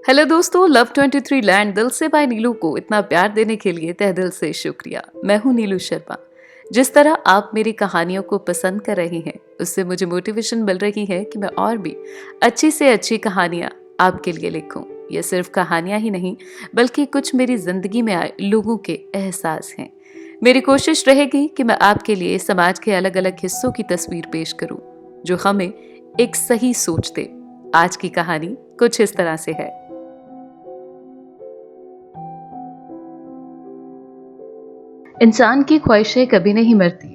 Hello दोस्तों, love 23 land दिल से बाय नीलू को इतना प्यार देने के लिए तहे दिल से शुक्रिया। मैं हूं नीलू शर्मा। जिस तरह आप मेरी कहानियों को पसंद कर रही हैं, उससे मुझे मोटिवेशन मिल रही है कि मैं और भी अच्छी से अच्छी कहानियां आपके लिए लिखूं। ये सिर्फ कहानियां ही नहीं, बल्कि कुछ मेरी जिंदगी में आए लोगों के एहसास हैं। मेरी कोशिश रहेगी कि मैं आपके लिए समाज के अलग अलग हिस्सों की तस्वीर पेश करूं, जो हमें एक सही सोच दे। आज की कहानी कुछ इस तरह से है। इंसान की ख्वाहिशें कभी नहीं मरती,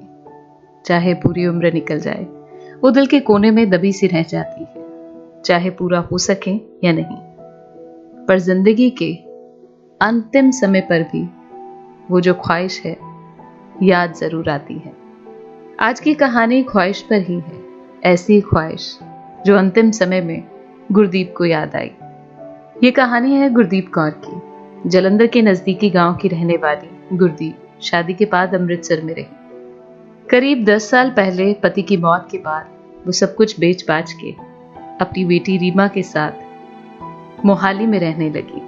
चाहे पूरी उम्र निकल जाए। वो दिल के कोने में दबी सी रह जाती है, चाहे पूरा हो सके या नहीं। पर जिंदगी के अंतिम समय पर भी वो जो ख्वाहिश है, याद जरूर आती है। आज की कहानी ख्वाहिश पर ही है, ऐसी ख्वाहिश जो अंतिम समय में गुरदीप को याद आई। ये कहानी है गुरदीप कौर की। जलंधर के नजदीकी गांव की रहने वाली गुरदीप शादी के बाद अमृतसर में रही। करीब 10 साल पहले पति की मौत के बाद वो सब कुछ बेच बाच के अपनी बेटी रीमा के साथ मोहाली में रहने लगी।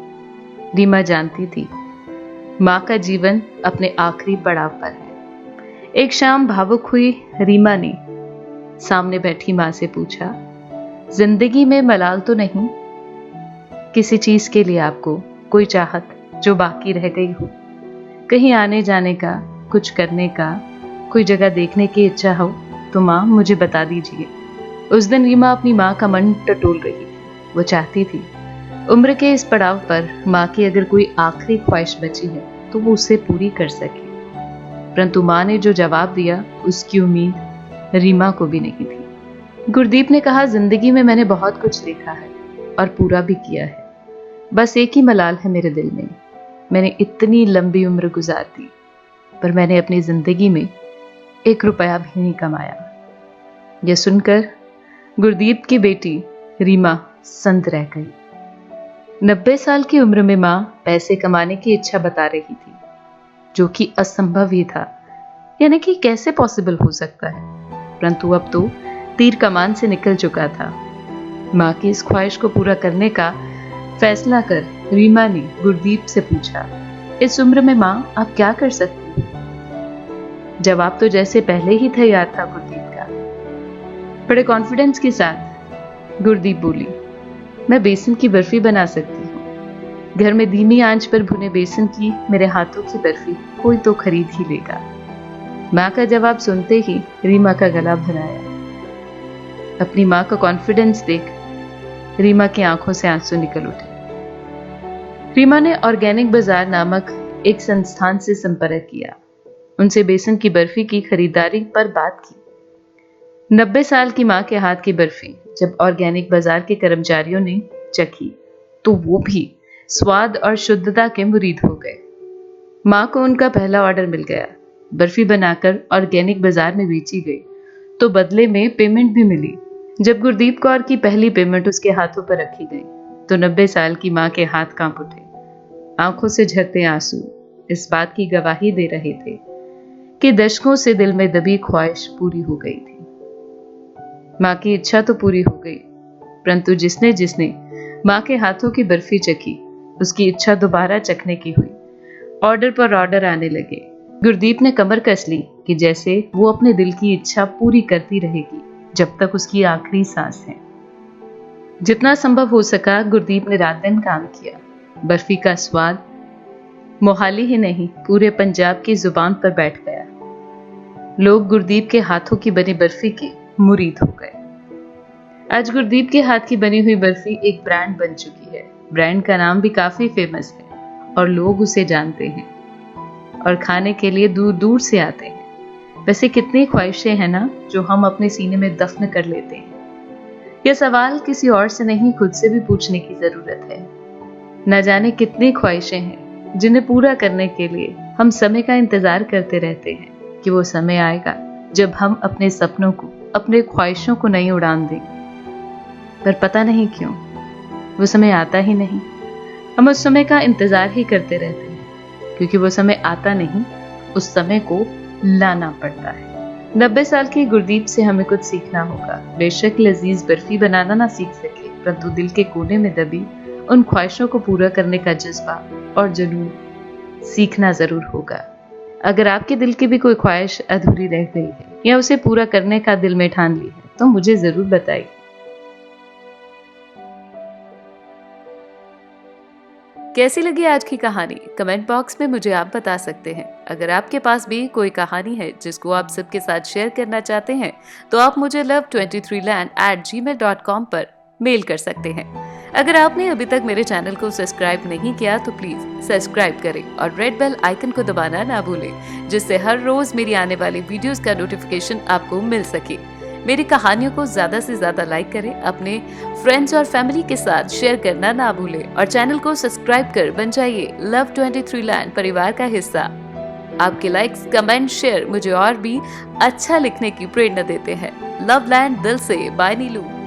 रीमा जानती थी माँ का जीवन अपने आखिरी पड़ाव पर है। एक शाम भावुक हुई रीमा ने सामने बैठी माँ से पूछा, जिंदगी में मलाल तो नहीं? किसी चीज के लिए आपको कोई चाहत जो बाकी रह गई हो? कहीं आने जाने का, कुछ करने का, कोई जगह देखने की इच्छा हो तो माँ मुझे बता दीजिए। उस दिन रीमा अपनी माँ का मन टटोल रही थी। वो चाहती थी उम्र के इस पड़ाव पर माँ की अगर कोई आखिरी ख्वाहिश बची है तो वो उसे पूरी कर सके। परंतु माँ ने जो जवाब दिया, उसकी उम्मीद रीमा को भी नहीं थी। गुरदीप ने कहा, जिंदगी में मैंने बहुत कुछ देखा है और पूरा भी किया है। बस एक ही मलाल है मेरे दिल में। मैंने इतनी लंबी उम्र गुजार दी, पर मैंने अपनी जिंदगी में 1 रुपया भी नहीं कमाया। यह सुनकर गुरदीप की बेटी रीमा संत रह गई। 90 साल की उम्र में मां पैसे कमाने की इच्छा बता रही थी, जो कि असंभव ही था। यानी कि कैसे पॉसिबल हो सकता है। परंतु अब तो तीर कमान से निकल चुका था। मां की इस ख्वाहिश को पूरा करने का फैसला कर रीमा ने गुरदीप से पूछा, इस उम्र में मां आप क्या कर सकती हो? जवाब तो जैसे पहले ही तैयार था गुरदीप का। बड़े कॉन्फिडेंस के साथ गुरदीप बोली, मैं बेसन की बर्फी बना सकती हूँ। घर में धीमी आंच पर भुने बेसन की मेरे हाथों की बर्फी कोई तो खरीद ही लेगा। मां का जवाब सुनते ही रीमा का गला भर आया। अपनी मां का कॉन्फिडेंस देख रीमा की आंखों से आंसू निकल उठे। रीमा ने ऑर्गेनिक बाजार नामक एक संस्थान से संपर्क किया। उनसे बेसन की बर्फी की खरीदारी पर बात की। 90 साल की मां के हाथ की बर्फी जब ऑर्गेनिक बाजार के कर्मचारियों ने चखी तो वो भी स्वाद और शुद्धता के मुरीद हो गए। मां को उनका पहला ऑर्डर मिल गया। बर्फी बनाकर ऑर्गेनिक बाजार में बेची गई तो बदले में पेमेंट भी मिली। जब गुरदीप कौर की पहली पेमेंट उसके हाथों पर रखी गई तो 90 साल की मां के हाथ कांप उठे। आंखों से झरते आंसू इस बात की गवाही दे रहे थे कि दशकों से दिल में दबी ख्वाहिश पूरी हो गई थी। मां की इच्छा तो पूरी हो गई, परंतु जिसने जिसने मां के हाथों की बर्फी चखी, उसकी इच्छा दोबारा चखने की हुई। ऑर्डर पर ऑर्डर आने लगे। गुरदीप ने कमर कस ली कि जैसे वो अपने दिल की इच्छा पूरी करती रहेगी जब तक उसकी आखिरी सांस है। जितना संभव हो सका गुरदीप ने रात दिन काम किया। बर्फी का स्वाद मोहाली ही नहीं, पूरे पंजाब की जुबान पर बैठ गया। लोग गुरदीप के हाथों की बनी बर्फी के मुरीद हो गए। आज गुरदीप के हाथ की बनी हुई बर्फी एक ब्रांड बन चुकी है। ब्रांड का नाम भी काफी फेमस है और लोग उसे जानते हैं और खाने के लिए दूर दूर से आते हैं। वैसे कितनी ख्वाहिशें हैं ना जो हम अपने सीने में दफन कर लेते हैं। यह सवाल किसी और से नहीं, खुद से भी पूछने की जरूरत है। न जाने कितनी ख्वाहिशें हैं जिन्हें पूरा करने के लिए हम समय का इंतजार करते रहते हैं कि वो समय आएगा जब हम अपने सपनों को, अपने ख्वाहिशों को नई उड़ान देंगे। पर पता नहीं क्यों वो समय आता ही नहीं। हम उस समय का इंतजार ही करते रहते हैं, क्योंकि वो समय आता नहीं, उस समय को लाना पड़ता है। 90 साल के गुरदीप से हमें कुछ सीखना होगा। बेशक लजीज बर्फी बनाना ना सीख सके, परंतु दिल के कोने में दबी उन ख्वाहिशों को पूरा करने का जज्बा और जुनून सीखना जरूर होगा। अगर आपके दिल की भी कोई ख्वाहिश अधूरी रह गई है या उसे पूरा करने का दिल में ठान ली है तो मुझे जरूर बताइए। कैसी लगी आज की कहानी कमेंट बॉक्स में मुझे आप बता सकते हैं। अगर आपके पास भी कोई कहानी है जिसको आप सबके साथ शेयर करना चाहते हैं तो आप मुझे love23land@gmail.com पर मेल कर सकते हैं। अगर आपने अभी तक मेरे चैनल को सब्सक्राइब नहीं किया तो प्लीज सब्सक्राइब करें और रेड बेल आइकन को दबाना ना भूलें, जिससे हर रोज मेरी आने वाली वीडियोस का नोटिफिकेशन आपको मिल सके। मेरी कहानियों को ज्यादा से ज्यादा लाइक करें, अपने फ्रेंड्स और फैमिली के साथ शेयर करना ना भूलें और चैनल को सब्सक्राइब कर बन जाइए लव23 लैंड परिवार का हिस्सा। आपके लाइक्स, कमेंट, शेयर मुझे और भी अच्छा लिखने की प्रेरणा देते हैं। लव लैंड दिल से, बाय नीलू।